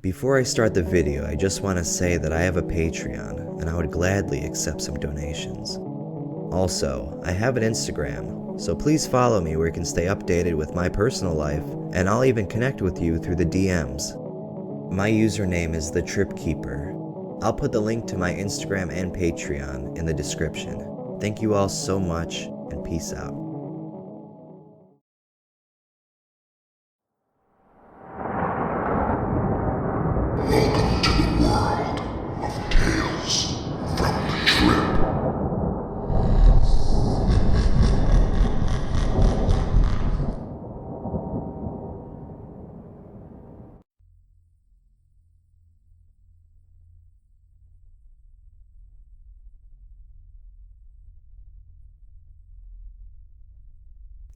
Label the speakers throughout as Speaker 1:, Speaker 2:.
Speaker 1: Before I start the video, I just want to say that I have a Patreon, and I would gladly accept some donations. Also, I have an Instagram, so please follow me where you can stay updated with my personal life, and I'll even connect with you through the DMs. My username is The Trip Keeper. I'll put the link to my Instagram and Patreon in the description. Thank you all so much, and peace out.
Speaker 2: Welcome to the world of Tales from the Trip.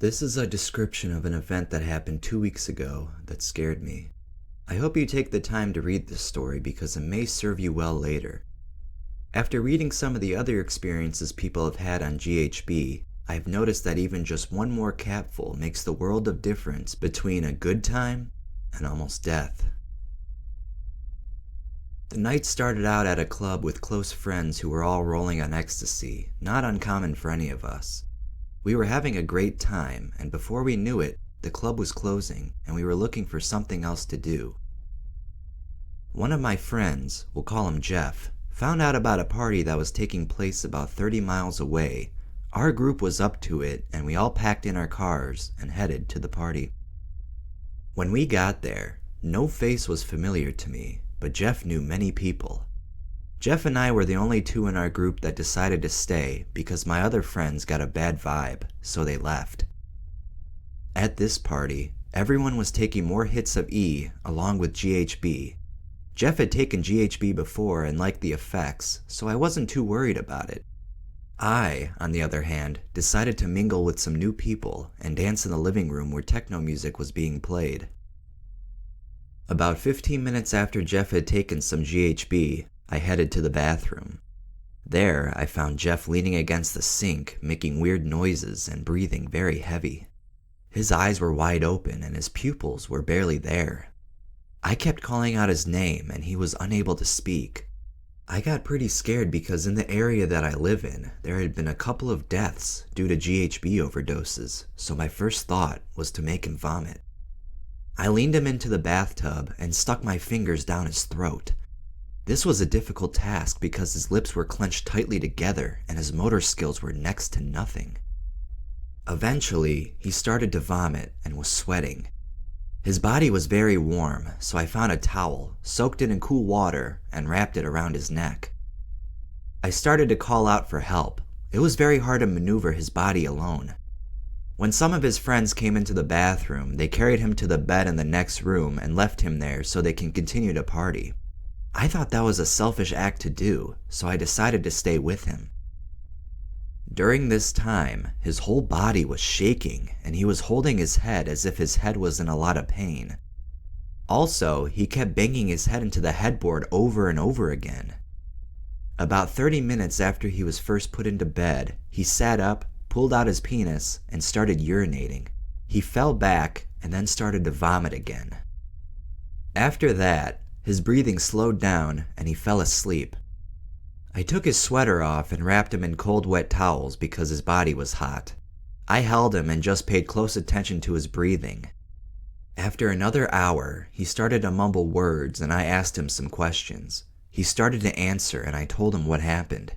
Speaker 1: This is a description of an event that happened 2 weeks ago that scared me. I hope you take the time to read this story because it may serve you well later. After reading some of the other experiences people have had on GHB, I've noticed that even just one more capful makes the world of difference between a good time and almost death. The night started out at a club with close friends who were all rolling on ecstasy, not uncommon for any of us. We were having a great time, and before we knew it, the club was closing, and we were looking for something else to do. One of my friends, we'll call him Jeff, found out about a party that was taking place about 30 miles away. Our group was up to it, and we all packed in our cars and headed to the party. When we got there, no face was familiar to me, but Jeff knew many people. Jeff and I were the only two in our group that decided to stay because my other friends got a bad vibe, so they left. At this party, everyone was taking more hits of E along with GHB. Jeff had taken GHB before and liked the effects, so I wasn't too worried about it. I, on the other hand, decided to mingle with some new people and dance in the living room where techno music was being played. About 15 minutes after Jeff had taken some GHB, I headed to the bathroom. There, I found Jeff leaning against the sink, making weird noises and breathing very heavy. His eyes were wide open and his pupils were barely there. I kept calling out his name and he was unable to speak. I got pretty scared because in the area that I live in, there had been a couple of deaths due to GHB overdoses, so my first thought was to make him vomit. I leaned him into the bathtub and stuck my fingers down his throat. This was a difficult task because his lips were clenched tightly together and his motor skills were next to nothing. Eventually, he started to vomit and was sweating. His body was very warm, so I found a towel, soaked it in cool water, and wrapped it around his neck. I started to call out for help. It was very hard to maneuver his body alone. When some of his friends came into the bathroom, they carried him to the bed in the next room and left him there so they can continue to party. I thought that was a selfish act to do, so I decided to stay with him. During this time, his whole body was shaking, and he was holding his head as if his head was in a lot of pain. Also, he kept banging his head into the headboard over and over again. About 30 minutes after he was first put into bed, he sat up, pulled out his penis, and started urinating. He fell back, and then started to vomit again. After that, his breathing slowed down and he fell asleep. I took his sweater off and wrapped him in cold wet towels because his body was hot. I held him and just paid close attention to his breathing. After another hour, he started to mumble words and I asked him some questions. He started to answer and I told him what happened.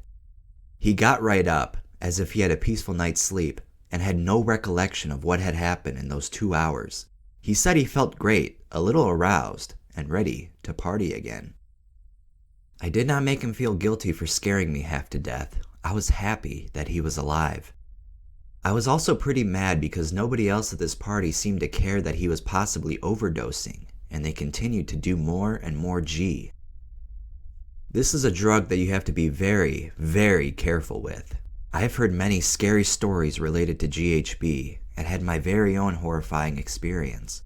Speaker 1: He got right up, as if he had a peaceful night's sleep, and had no recollection of what had happened in those 2 hours. He said he felt great, a little aroused, and ready to party again. I did not make him feel guilty for scaring me half to death. I was happy that he was alive. I was also pretty mad because nobody else at this party seemed to care that he was possibly overdosing, and they continued to do more and more G. This is a drug that you have to be very, very careful with. I have heard many scary stories related to GHB and had my very own horrifying experience.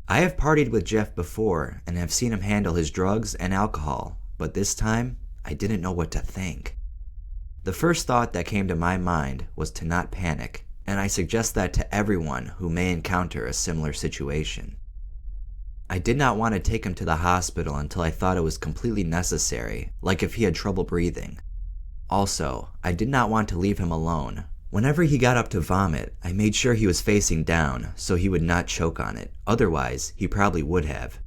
Speaker 1: I have partied with Jeff before and have seen him handle his drugs and alcohol, but this time, I didn't know what to think. The first thought that came to my mind was to not panic, and I suggest that to everyone who may encounter a similar situation. I did not want to take him to the hospital until I thought it was completely necessary, like if he had trouble breathing. Also, I did not want to leave him alone. Whenever he got up to vomit, I made sure he was facing down so he would not choke on it, otherwise he probably would have.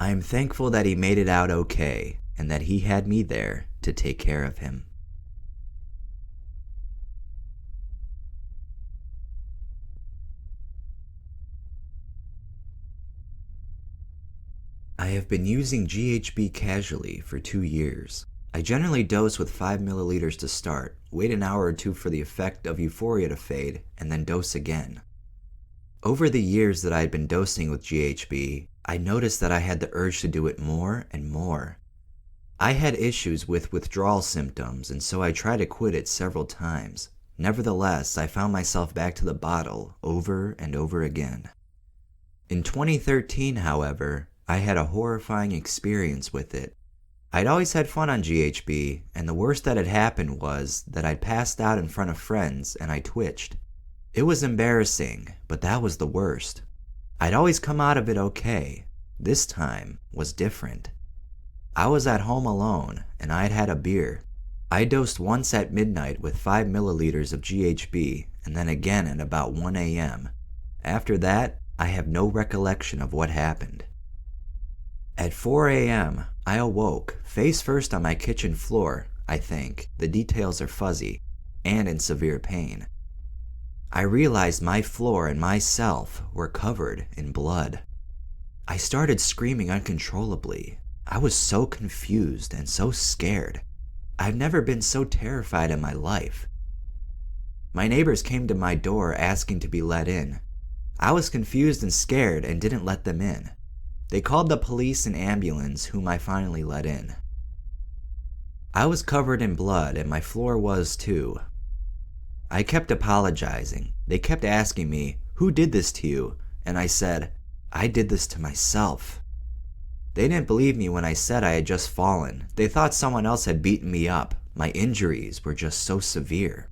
Speaker 1: I am thankful that he made it out okay, and that he had me there to take care of him. I have been using GHB casually for 2 years. I generally dose with 5 milliliters to start, wait an hour or two for the effect of euphoria to fade, and then dose again. Over the years that I had been dosing with GHB, I noticed that I had the urge to do it more and more. I had issues with withdrawal symptoms, and so I tried to quit it several times. Nevertheless, I found myself back to the bottle over and over again. In 2013, however, I had a horrifying experience with it. I'd always had fun on GHB, and the worst that had happened was that I'd passed out in front of friends and I twitched. It was embarrassing, but that was the worst. I'd always come out of it okay. This time was different. I was at home alone, and I'd had a beer. I dosed once at midnight with 5 milliliters of GHB, and then again at about 1 a.m. After that, I have no recollection of what happened. At 4 a.m., I awoke, face first on my kitchen floor, I think, the details are fuzzy, and in severe pain. I realized my floor and myself were covered in blood. I started screaming uncontrollably. I was so confused and so scared. I've never been so terrified in my life. My neighbors came to my door asking to be let in. I was confused and scared and didn't let them in. They called the police and ambulance, whom I finally let in. I was covered in blood, and my floor was too. I kept apologizing. They kept asking me, "Who did this to you?" And I said, "I did this to myself." They didn't believe me when I said I had just fallen. They thought someone else had beaten me up. My injuries were just so severe.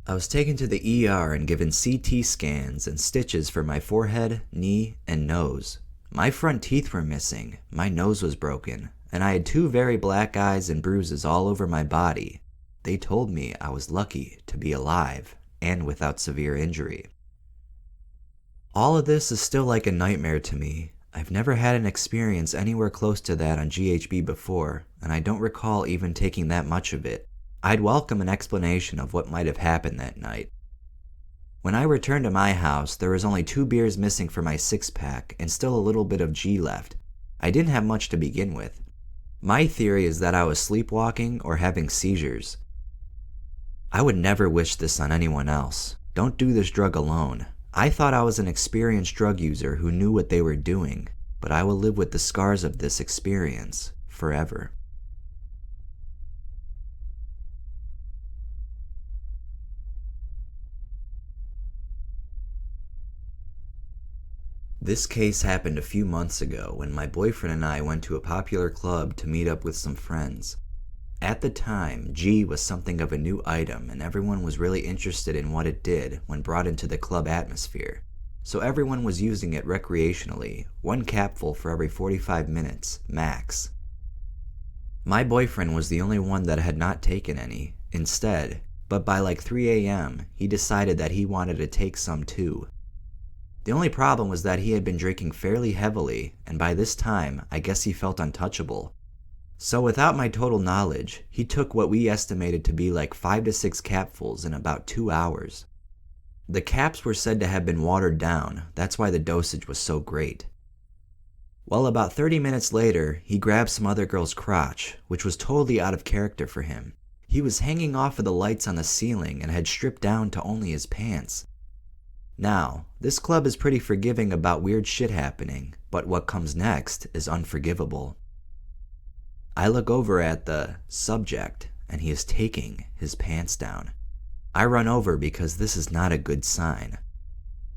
Speaker 1: I was taken to the ER and given CT scans and stitches for my forehead, knee, and nose. My front teeth were missing, my nose was broken, and I had 2 very black eyes and bruises all over my body. They told me I was lucky to be alive and without severe injury. All of this is still like a nightmare to me. I've never had an experience anywhere close to that on GHB before, and I don't recall even taking that much of it. I'd welcome an explanation of what might have happened that night. When I returned to my house, there was only 2 beers missing for my 6-pack and still a little bit of G left. I didn't have much to begin with. My theory is that I was sleepwalking or having seizures. I would never wish this on anyone else. Don't do this drug alone. I thought I was an experienced drug user who knew what they were doing, but I will live with the scars of this experience forever. This case happened a few months ago when my boyfriend and I went to a popular club to meet up with some friends. At the time, G was something of a new item and everyone was really interested in what it did when brought into the club atmosphere. So everyone was using it recreationally, 1 capful for every 45 minutes, max. My boyfriend was the only one that had not taken any, instead, but by like 3 a.m., he decided that he wanted to take some too. The only problem was that he had been drinking fairly heavily, and by this time, I guess he felt untouchable. So without my total knowledge, he took what we estimated to be like 5 to 6 capfuls in about 2 hours. The caps were said to have been watered down, that's why the dosage was so great. Well, about 30 minutes later, he grabbed some other girl's crotch, which was totally out of character for him. He was hanging off of the lights on the ceiling and had stripped down to only his pants. Now, this club is pretty forgiving about weird shit happening, but what comes next is unforgivable. I look over at the subject, and he is taking his pants down. I run over because this is not a good sign.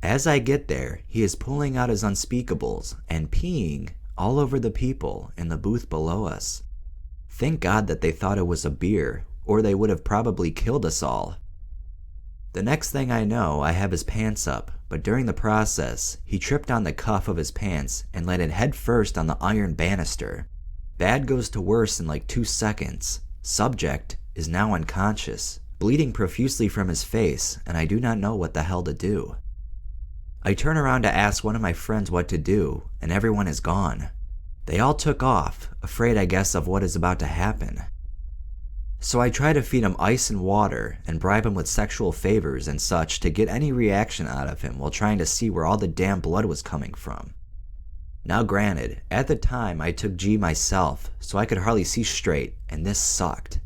Speaker 1: As I get there, he is pulling out his unspeakables and peeing all over the people in the booth below us. Thank God that they thought it was a beer, or they would have probably killed us all. The next thing I know, I have his pants up, but during the process, he tripped on the cuff of his pants and landed head first on the iron banister. Bad goes to worse in like 2 seconds. Subject is now unconscious, bleeding profusely from his face, and I do not know what the hell to do. I turn around to ask one of my friends what to do, and everyone is gone. They all took off, afraid I guess of what is about to happen. So I try to feed him ice and water and bribe him with sexual favors and such to get any reaction out of him while trying to see where all the damn blood was coming from. Now granted, at the time I took G myself, so I could hardly see straight, and this sucked.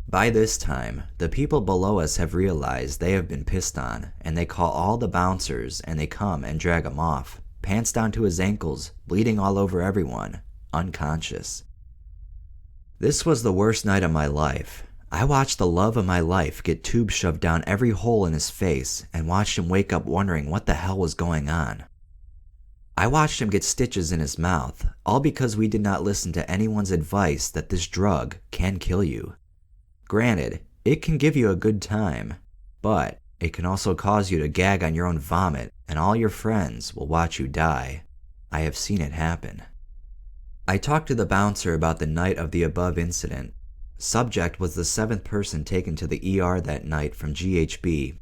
Speaker 1: By this time, the people below us have realized they have been pissed on, and they call all the bouncers and they come and drag him off, pants down to his ankles, bleeding all over everyone, unconscious. This was the worst night of my life. I watched the love of my life get tubes shoved down every hole in his face and watched him wake up wondering what the hell was going on. I watched him get stitches in his mouth, all because we did not listen to anyone's advice that this drug can kill you. Granted, it can give you a good time, but it can also cause you to gag on your own vomit and all your friends will watch you die. I have seen it happen. I talked to the bouncer about the night of the above incident. Subject was the 7th person taken to the ER that night from GHB.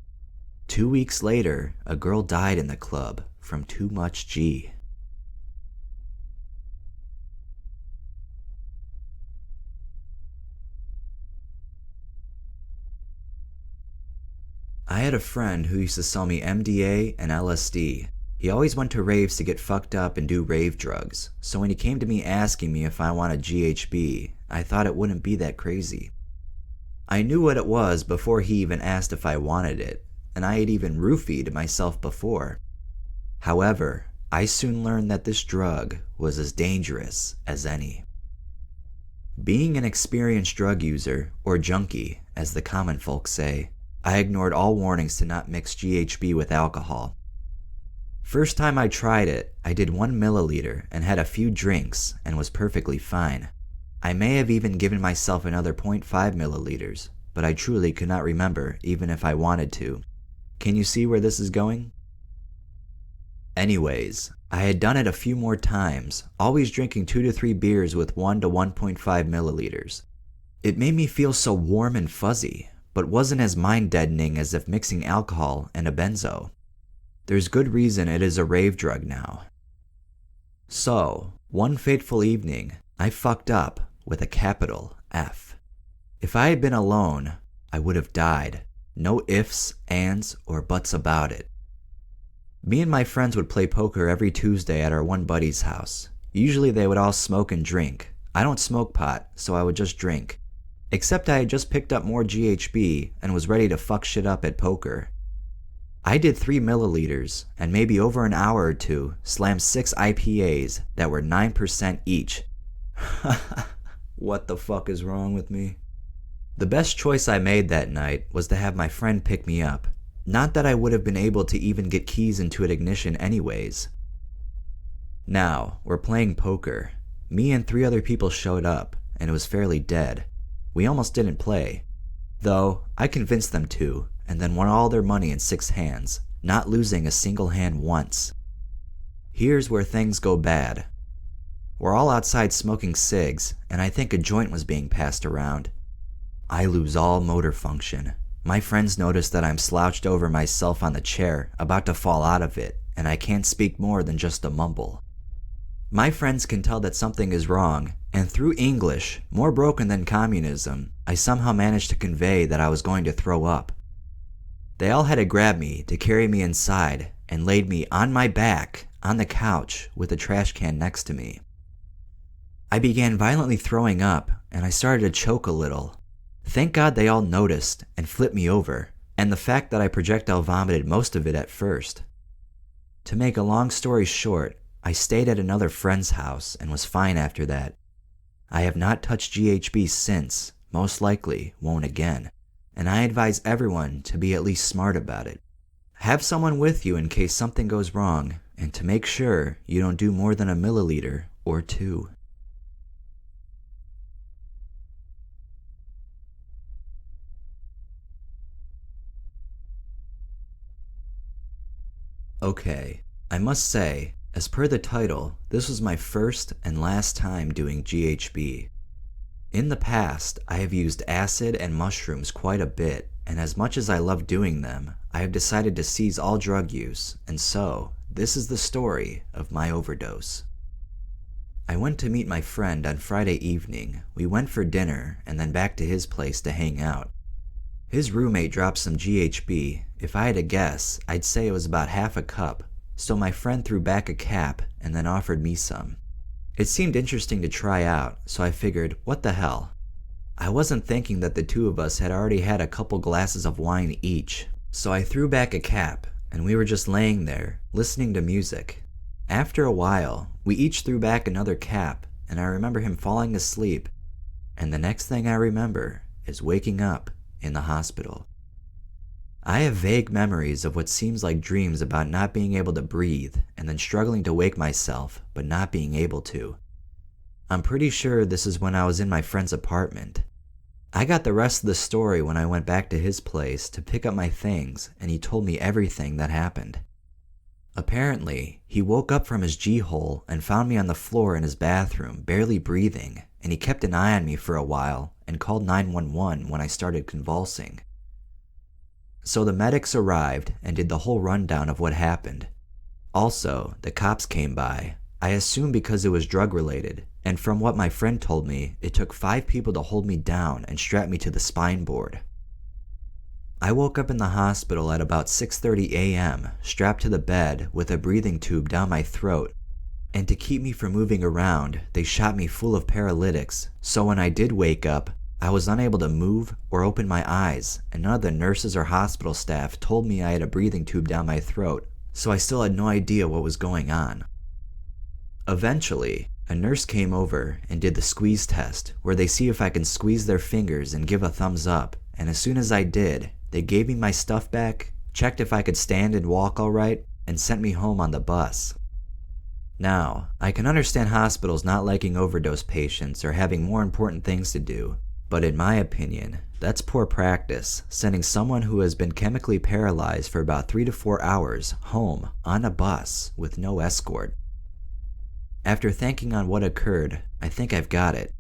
Speaker 1: 2 weeks later, a girl died in the club from too much G. I had a friend who used to sell me MDA and LSD. He always went to raves to get fucked up and do rave drugs, so when he came to me asking me if I wanted GHB, I thought it wouldn't be that crazy. I knew what it was before he even asked if I wanted it, and I had even roofied myself before. However, I soon learned that this drug was as dangerous as any. Being an experienced drug user, or junkie, as the common folks say, I ignored all warnings to not mix GHB with alcohol. First time I tried it, I did 1 milliliter and had a few drinks and was perfectly fine. I may have even given myself another 0.5 milliliters, but I truly could not remember even if I wanted to. Can you see where this is going? Anyways, I had done it a few more times, always drinking 2 to 3 beers with 1 to 1.5 milliliters. It made me feel so warm and fuzzy, but wasn't as mind-deadening as if mixing alcohol and a benzo. There's good reason it is a rave drug now. So, one fateful evening, I fucked up with a capital F. If I had been alone, I would have died. No ifs, ands, or buts about it. Me and my friends would play poker every Tuesday at our one buddy's house. Usually they would all smoke and drink. I don't smoke pot, so I would just drink. Except I had just picked up more GHB and was ready to fuck shit up at poker. I did 3 milliliters, and maybe over an hour or two, slammed 6 IPAs that were 9% each. What the fuck is wrong with me? The best choice I made that night was to have my friend pick me up. Not that I would have been able to even get keys into an ignition anyways. Now, we're playing poker. Me and 3 other people showed up, and it was fairly dead. We almost didn't play. Though, I convinced them to, and then won all their money in 6 hands, not losing a single hand once. Here's where things go bad. We're all outside smoking cigs, and I think a joint was being passed around. I lose all motor function. My friends notice that I'm slouched over myself on the chair, about to fall out of it, and I can't speak more than just a mumble. My friends can tell that something is wrong, and through English, more broken than communism, I somehow managed to convey that I was going to throw up. They all had to grab me to carry me inside and laid me on my back on the couch with a trash can next to me. I began violently throwing up and I started to choke a little. Thank God they all noticed and flipped me over, and the fact that I projectile vomited most of it at first. To make a long story short, I stayed at another friend's house and was fine after that. I have not touched GHB since, most likely won't again, and I advise everyone to be at least smart about it. Have someone with you in case something goes wrong, and to make sure you don't do more than a milliliter or 2. Okay, I must say, as per the title, this was my first and last time doing GHB. In the past, I have used acid and mushrooms quite a bit, and as much as I love doing them, I have decided to cease all drug use, and so, this is the story of my overdose. I went to meet my friend on Friday evening. We went for dinner, and then back to his place to hang out. His roommate dropped some GHB. If I had to guess, I'd say it was about half a cup, so my friend threw back a cap and then offered me some. It seemed interesting to try out, so I figured, what the hell? I wasn't thinking that the two of us had already had a couple glasses of wine each, so I threw back a cap, and we were just laying there, listening to music. After a while, we each threw back another cap, and I remember him falling asleep, and the next thing I remember is waking up in the hospital. I have vague memories of what seems like dreams about not being able to breathe and then struggling to wake myself but not being able to. I'm pretty sure this is when I was in my friend's apartment. I got the rest of the story when I went back to his place to pick up my things and he told me everything that happened. Apparently, he woke up from his G-hole and found me on the floor in his bathroom, barely breathing, and he kept an eye on me for a while and called 911 when I started convulsing. So the medics arrived and did the whole rundown of what happened. Also, the cops came by, I assume because it was drug-related, and from what my friend told me, it took 5 people to hold me down and strap me to the spine board. I woke up in the hospital at about 6:30 a.m., strapped to the bed with a breathing tube down my throat, and to keep me from moving around, they shot me full of paralytics, so when I did wake up, I was unable to move or open my eyes, and none of the nurses or hospital staff told me I had a breathing tube down my throat, so I still had no idea what was going on. Eventually, a nurse came over and did the squeeze test, where they see if I can squeeze their fingers and give a thumbs up, and as soon as I did, they gave me my stuff back, checked if I could stand and walk alright, and sent me home on the bus. Now, I can understand hospitals not liking overdose patients or having more important things to do, but in my opinion, that's poor practice, sending someone who has been chemically paralyzed for about 3 to 4 hours home on a bus with no escort. After thinking on what occurred, I think I've got it.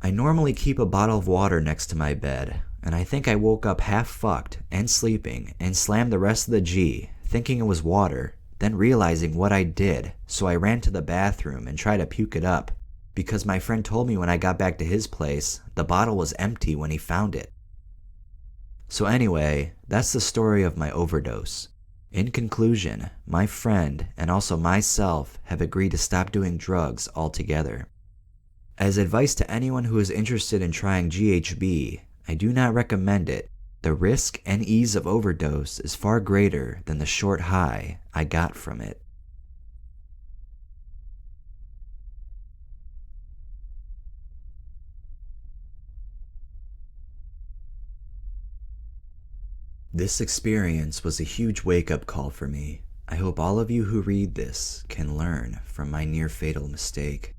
Speaker 1: I normally keep a bottle of water next to my bed, and I think I woke up half fucked and sleeping and slammed the rest of the G, thinking it was water, then realizing what I did, so I ran to the bathroom and tried to puke it up, because my friend told me when I got back to his place, the bottle was empty when he found it. So anyway, that's the story of my overdose. In conclusion, my friend and also myself have agreed to stop doing drugs altogether. As advice to anyone who is interested in trying GHB, I do not recommend it. The risk and ease of overdose is far greater than the short high I got from it. This experience was a huge wake-up call for me. I hope all of you who read this can learn from my near-fatal mistake.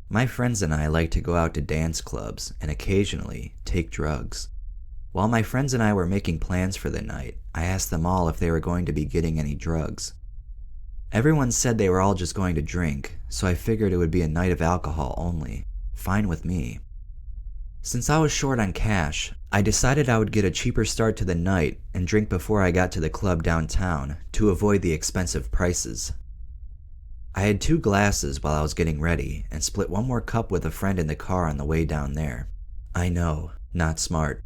Speaker 1: My friends and I like to go out to dance clubs and occasionally take drugs. While my friends and I were making plans for the night, I asked them all if they were going to be getting any drugs. Everyone said they were all just going to drink, so I figured it would be a night of alcohol only. Fine with me. Since I was short on cash, I decided I would get a cheaper start to the night and drink before I got to the club downtown to avoid the expensive prices. I had 2 glasses while I was getting ready and split 1 more cup with a friend in the car on the way down there. I know, not smart.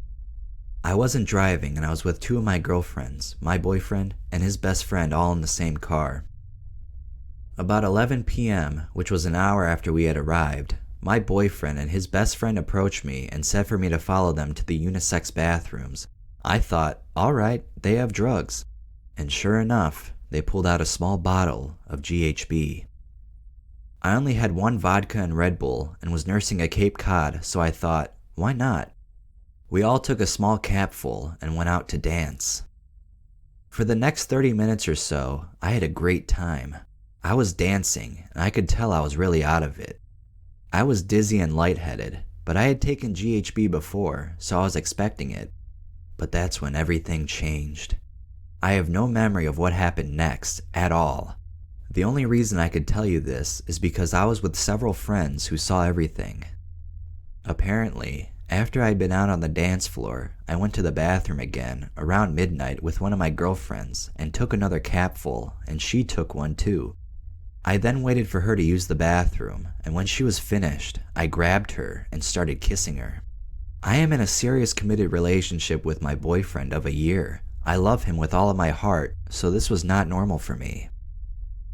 Speaker 1: I wasn't driving and I was with 2 of my girlfriends, my boyfriend and his best friend, all in the same car. About 11 p.m., which was an hour after we had arrived, my boyfriend and his best friend approached me and said for me to follow them to the unisex bathrooms. I thought, alright, they have drugs. And sure enough, they pulled out a small bottle of GHB. I only had 1 vodka and Red Bull and was nursing a Cape Cod, so I thought, why not? We all took a small capful and went out to dance. For the next 30 minutes or so, I had a great time. I was dancing, and I could tell I was really out of it. I was dizzy and lightheaded, but I had taken GHB before, so I was expecting it. But that's when everything changed. I have no memory of what happened next at all. The only reason I could tell you this is because I was with several friends who saw everything. Apparently, after I'd been out on the dance floor, I went to the bathroom again around midnight with one of my girlfriends and took another capful, and she took one too. I then waited for her to use the bathroom, and when she was finished, I grabbed her and started kissing her. I am in a serious committed relationship with my boyfriend of a year. I love him with all of my heart, so this was not normal for me.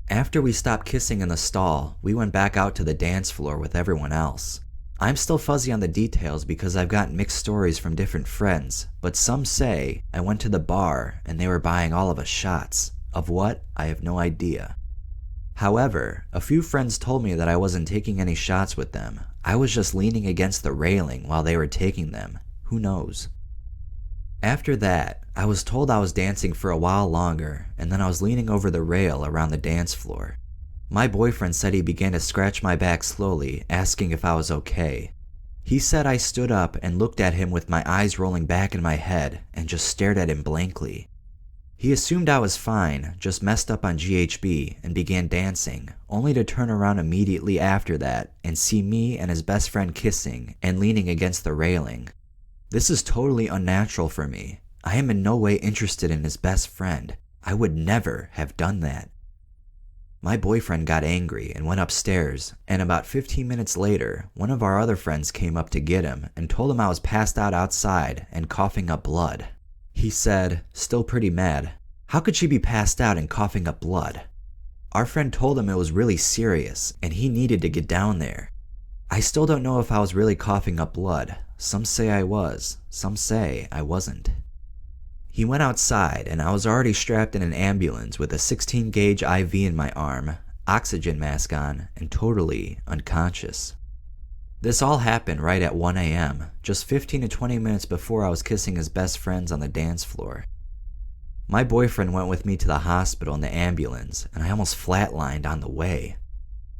Speaker 1: After we stopped kissing in the stall, we went back out to the dance floor with everyone else. I'm still fuzzy on the details because I've gotten mixed stories from different friends, but some say I went to the bar and they were buying all of us shots. Of what? I have no idea. However, a few friends told me that I wasn't taking any shots with them. I was just leaning against the railing while they were taking them. Who knows? After that, I was told I was dancing for a while longer, and then I was leaning over the rail around the dance floor. My boyfriend said he began to scratch my back slowly, asking if I was okay. He said I stood up and looked at him with my eyes rolling back in my head and just stared at him blankly. He assumed I was fine, just messed up on GHB, and began dancing, only to turn around immediately after that and see me and his best friend kissing and leaning against the railing. This is totally unnatural for me. I am in no way interested in his best friend. I would never have done that. My boyfriend got angry and went upstairs, and about 15 minutes later, one of our other friends came up to get him and told him I was passed out outside and coughing up blood. He said, still pretty mad, "How could she be passed out and coughing up blood?" Our friend told him it was really serious and he needed to get down there. I still don't know if I was really coughing up blood. Some say I was, some say I wasn't. He went outside and I was already strapped in an ambulance with a 16-gauge IV in my arm, oxygen mask on, and totally unconscious. This all happened right at 1 a.m., just 15 to 20 minutes before I was kissing his best friends on the dance floor. My boyfriend went with me to the hospital in the ambulance, and I almost flatlined on the way.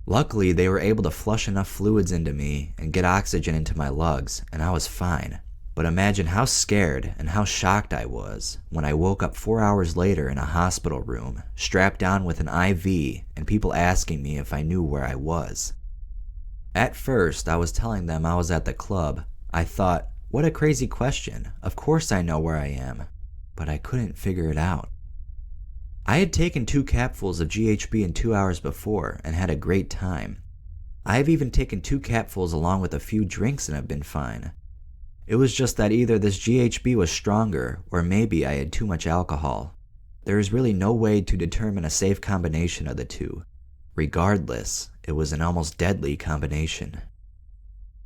Speaker 1: Luckily, they were able to flush enough fluids into me and get oxygen into my lungs, and I was fine. But imagine how scared and how shocked I was when I woke up 4 hours later in a hospital room, strapped down with an IV, and people asking me if I knew where I was. At first, I was telling them I was at the club. I thought, what a crazy question. Of course I know where I am. But I couldn't figure it out. I had taken 2 capfuls of GHB in 2 hours before and had a great time. I have even taken 2 capfuls along with a few drinks and have been fine. It was just that either this GHB was stronger or maybe I had too much alcohol. There is really no way to determine a safe combination of the two. Regardless, it was an almost deadly combination.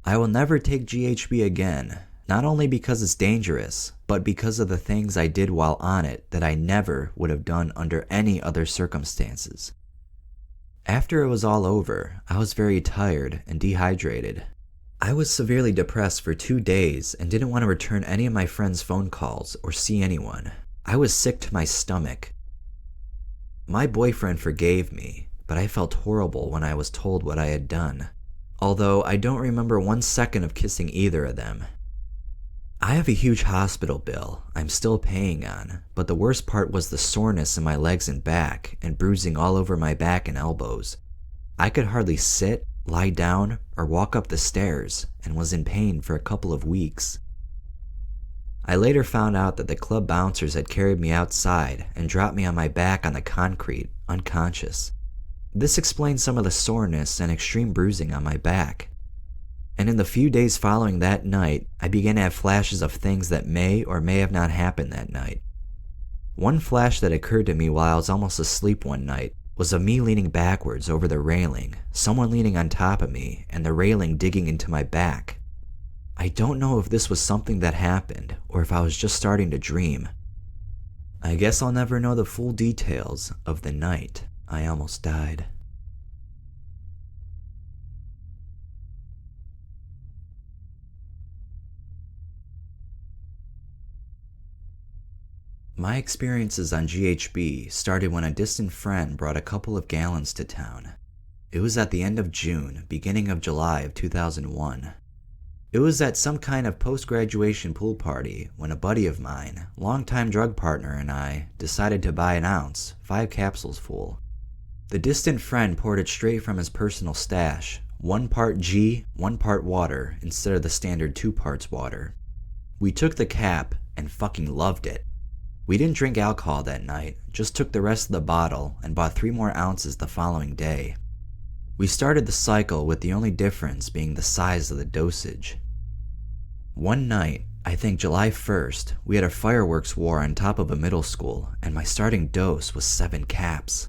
Speaker 1: I will never take GHB again, not only because it's dangerous, but because of the things I did while on it that I never would have done under any other circumstances. After it was all over, I was very tired and dehydrated. I was severely depressed for 2 days and didn't want to return any of my friends' phone calls or see anyone. I was sick to my stomach. My boyfriend forgave me, but I felt horrible when I was told what I had done, although I don't remember 1 second of kissing either of them. I have a huge hospital bill I'm still paying on, but the worst part was the soreness in my legs and back and bruising all over my back and elbows. I could hardly sit, lie down, or walk up the stairs and was in pain for a couple of weeks. I later found out that the club bouncers had carried me outside and dropped me on my back on the concrete, unconscious. This explains some of the soreness and extreme bruising on my back. And in the few days following that night, I began to have flashes of things that may or may have not happened that night. One flash that occurred to me while I was almost asleep one night was of me leaning backwards over the railing, someone leaning on top of me, and the railing digging into my back. I don't know if this was something that happened or if I was just starting to dream. I guess I'll never know the full details of the night I almost died. My experiences on GHB started when a distant friend brought a couple of gallons to town. It was at the end of June, beginning of July of 2001. It was at some kind of post-graduation pool party when a buddy of mine, longtime drug partner, and I decided to buy an ounce, 5 capsules full. The distant friend poured it straight from his personal stash, 1 part G, 1 part water, instead of the standard 2 parts water. We took the cap and fucking loved it. We didn't drink alcohol that night, just took the rest of the bottle and bought 3 more ounces the following day. We started the cycle with the only difference being the size of the dosage. One night, I think July 1st, we had a fireworks war on top of a middle school, and my starting dose was 7 caps.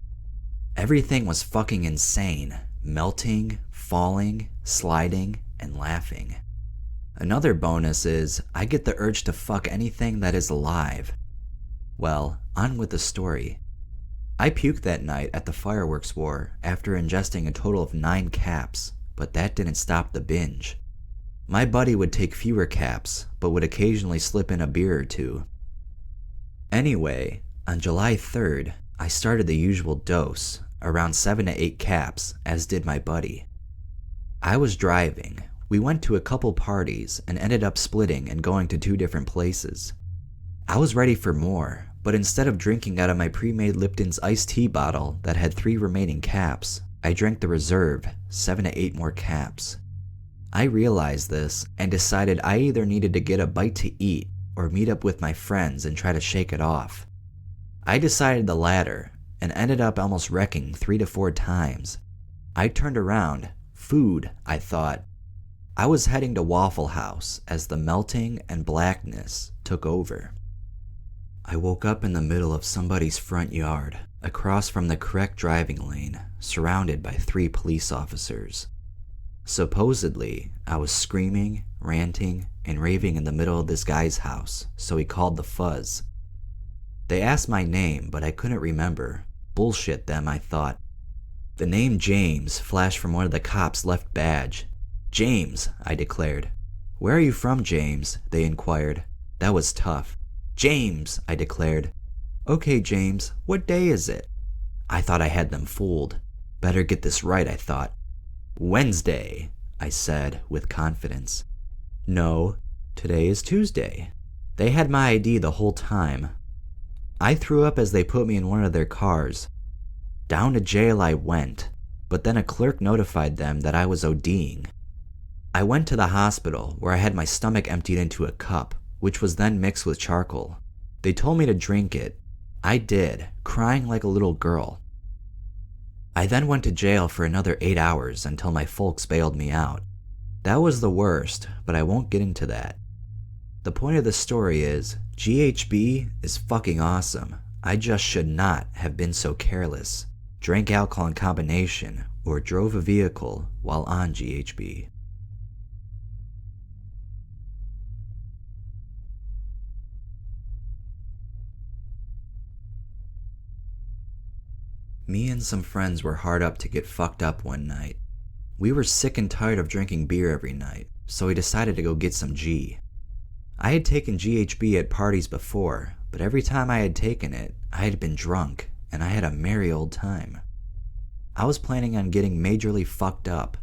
Speaker 1: Everything was fucking insane, melting, falling, sliding, and laughing. Another bonus is, I get the urge to fuck anything that is alive. Well, on with the story. I puked that night at the fireworks war after ingesting a total of 9 caps, but that didn't stop the binge. My buddy would take fewer caps, but would occasionally slip in a beer or 2. Anyway, on July 3rd, I started the usual dose, around 7 to 8 caps, as did my buddy. I was driving. We went to a couple parties and ended up splitting and going to 2 different places. I was ready for more, but instead of drinking out of my pre-made Lipton's iced tea bottle that had 3 remaining caps, I drank the reserve, 7 to 8 more caps. I realized this and decided I either needed to get a bite to eat or meet up with my friends and try to shake it off. I decided the latter and ended up almost wrecking 3 to 4 times. I turned around. Food, I thought. I was heading to Waffle House as the melting and blackness took over. I woke up in the middle of somebody's front yard, across from the correct driving lane, surrounded by 3 police officers. Supposedly, I was screaming, ranting, and raving in the middle of this guy's house, so he called the fuzz. They asked my name, but I couldn't remember. Bullshit them, I thought. The name James flashed from one of the cops' left badge. James, I declared. Where are you from, James? They inquired. That was tough. James, I declared. Okay, James, what day is it? I thought I had them fooled. Better get this right, I thought. Wednesday, I said with confidence. No, today is Tuesday. They had my ID the whole time. I threw up as they put me in one of their cars. Down to jail I went, but then a clerk notified them that I was ODing. I went to the hospital where I had my stomach emptied into a cup, which was then mixed with charcoal. They told me to drink it. I did, crying like a little girl. I then went to jail for another 8 hours until my folks bailed me out. That was the worst, but I won't get into that. The point of the story is, GHB is fucking awesome. I just should not have been so careless, drank alcohol in combination, or drove a vehicle while on GHB. Me and some friends were hard up to get fucked up one night. We were sick and tired of drinking beer every night, so we decided to go get some G. I had taken GHB at parties before, but every time I had taken it, I had been drunk, and I had a merry old time. I was planning on getting majorly fucked up.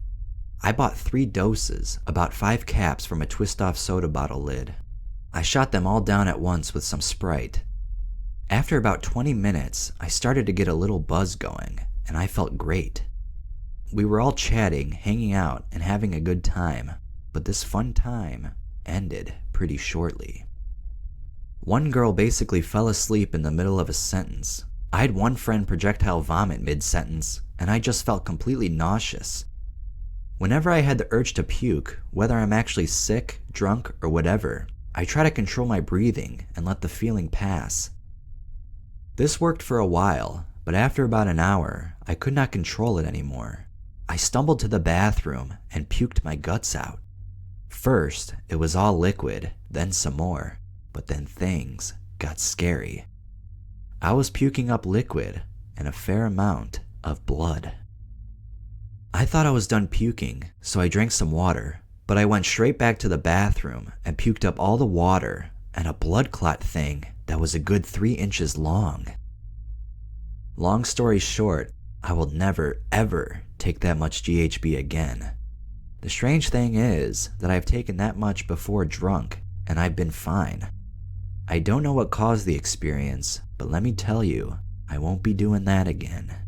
Speaker 1: I bought 3 doses, about 5 caps from a twist-off soda bottle lid. I shot them all down at once with some Sprite. After about 20 minutes, I started to get a little buzz going, and I felt great. We were all chatting, hanging out, and having a good time, but this fun time ended pretty shortly. One girl basically fell asleep in the middle of a sentence. I had one friend projectile vomit mid-sentence, and I just felt completely nauseous. Whenever I had the urge to puke, whether I'm actually sick, drunk, or whatever, I try to control my breathing and let the feeling pass. This worked for a while, but after about an hour, I could not control it anymore. I stumbled to the bathroom and puked my guts out. First, it was all liquid, then some more, but then things got scary. I was puking up liquid and a fair amount of blood. I thought I was done puking, so I drank some water, but I went straight back to the bathroom and puked up all the water and a blood clot thing that was a good 3 inches long. Long story short, I will never ever take that much GHB again. The strange thing is that I've taken that much before drunk, and I've been fine. I don't know what caused the experience, but let me tell you, I won't be doing that again.